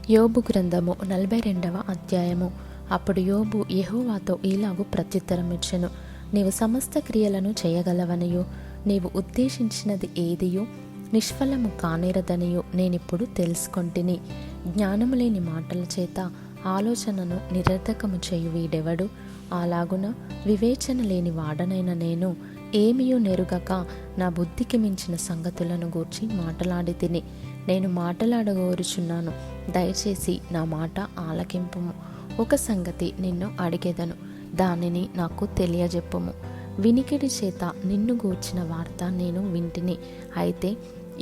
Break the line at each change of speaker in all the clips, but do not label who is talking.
యోబు గ్రంథము 42వ అధ్యాయము. అప్పుడు యోబు యెహోవాతో ఈలాగు ప్రత్యుత్తరమిచ్చెను. నీవు సమస్త క్రియలను చేయగలవనియు, నీవు ఉద్దేశించినది ఏదియు నిష్ఫలము కానేరదనియు నేనిప్పుడు తెలుసుకొంటిని. జ్ఞానము లేని మాటల చేత ఆలోచనను నిరర్ధకము చేయు వీడెవడు? అలాగున వివేచన లేని వాడనైన నేను ఏమియూ నెరుగక నా బుద్ధికి మించిన సంగతులను గూర్చి మాటలాడి తిని. నేను మాటలాడగోరుచున్నాను, దయచేసి నా మాట ఆలకింపుము. ఒక సంగతి నిన్ను అడిగెదను, దానిని నాకు తెలియజెప్పుము. వినికిడి చేత నిన్ను గూర్చిన వార్త నేను వింటిని, అయితే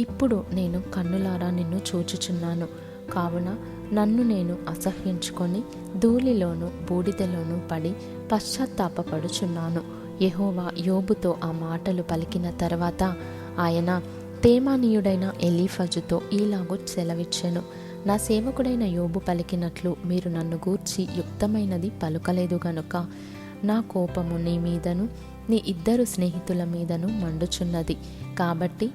ఇప్పుడు నేను కన్నులారా నిన్ను చూచుచున్నాను. కావున నన్ను నేను అసహ్యించుకొని ధూళిలోను బూడిదలోను పడి పశ్చాత్తాపపడుచున్నాను. యెహోవా యోబుతో ఆ మాటలు పలికిన తర్వాత ఆయన తేమానీయుడైన ఎలీఫజుతో ఈలాగు సెలవిచ్చెను. నా సేవకుడైన యోబు పలికినట్లు మీరు నన్ను గూర్చి యుక్తమైనది పలుకలేదు గనుక నా కోపము నీ మీదను నీ 2 స్నేహితుల మీదను మండుచున్నది. కాబట్టి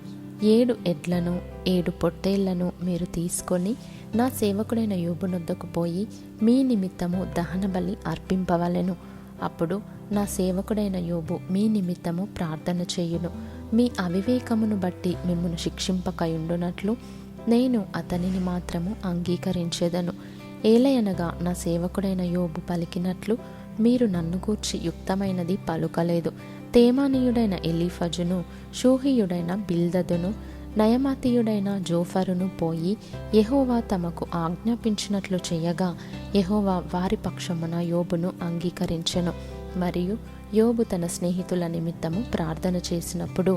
7 ఎడ్లను 7 పొట్టేళ్లను మీరు తీసుకొని నా సేవకుడైన యోబు నొద్దకు పోయి మీ నిమిత్తము దహనబలి అర్పింపవలెను. అప్పుడు నా సేవకుడైన యోబు మీ నిమిత్తము ప్రార్థన చేయును. మీ అవివేకమును బట్టి మిమ్మును శిక్షింపకయుండునట్లు నేను అతనిని మాత్రము అంగీకరించెదను. ఏలయనగా నా సేవకుడైన యోబు పలికినట్లు మీరు నన్ను గూర్చి యుక్తమైనది పలుకలేదు. తేమానీయుడైన ఎలీఫజును, షూహీయుడైన బిల్దదును, నయమాతీయుడైన జోఫరును పోయి యెహోవా తమకు ఆజ్ఞాపించినట్లు చేయగా యెహోవా వారి పక్షమున యోబును అంగీకరించెను. మరియు యోబు తన స్నేహితుల నిమిత్తము ప్రార్థన చేసినప్పుడు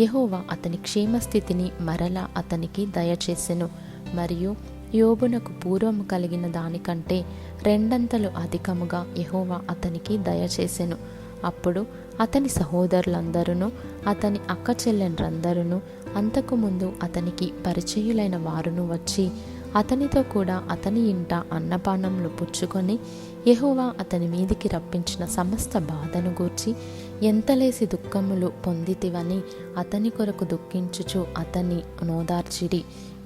యెహోవా అతని క్షేమస్థితిని మరలా అతనికి దయచేసెను. మరియు యోబునకు పూర్వము కలిగిన దానికంటే 2 అధికముగా యెహోవా అతనికి దయచేసెను. అప్పుడు అతని సహోదరులందరూ, అతని అక్క చెల్లెండ్రందరూ, అంతకుముందు అతనికి పరిచయులైన వారును వచ్చి అతనితో కూడా అతని ఇంట అన్నపానములు పుచ్చుకొని యెహోవా అతని మీదికి రప్పించిన సమస్త బాధను గూర్చి ఎంతలేసి దుఃఖములు పొందితివని అతని కొరకు దుఃఖించుచు అతన్ని నోదార్చిరి.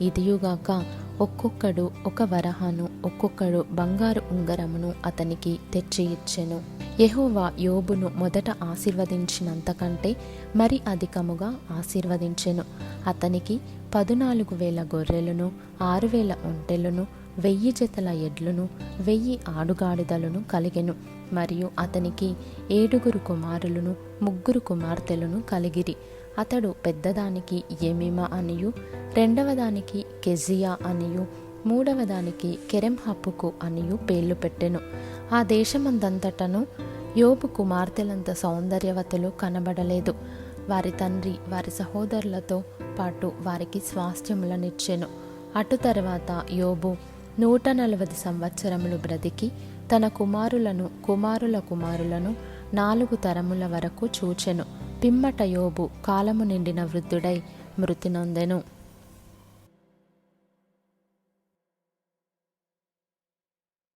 ఇదియుగాక ఒక్కొక్కడు ఒక వరహాను, ఒక్కొక్కడు బంగారు ఉంగరమును అతనికి తెచ్చి ఇచ్చెను. యెహోవా యోబును మొదట ఆశీర్వదించినంతకంటే మరి అధికముగా ఆశీర్వదించెను. అతనికి 14,000 గొర్రెలను, 6,000 ఒంటెలను, 1000 జతల ఎడ్లను, 1000 ఆడుగాడిదలను కలిగెను. మరియు అతనికి 7 కుమారులను, 3 కుమార్తెలను కలిగిరి. అతడు పెద్దదానికి యెమీమా అనియు, రెండవదానికి కెజియా అనియు, మూడవదానికి కెరెంహప్పుకు అనియు పేర్లు పెట్టెను. ఆ దేశమందంతటను యోబు కుమార్తెలంత సౌందర్యవతులు కనబడలేదు. వారి తండ్రి వారి సహోదరులతో పాటు వారికి స్వాస్థ్యములనిచ్చెను. అటు తర్వాత యోబు 140 సంవత్సరములు బ్రతికి తన కుమారులను కుమారుల కుమారులను 4 తరముల వరకు చూచెను. పిమ్మట యోబు కాలము నిండిన వృద్ధుడై మృతి నొందెను.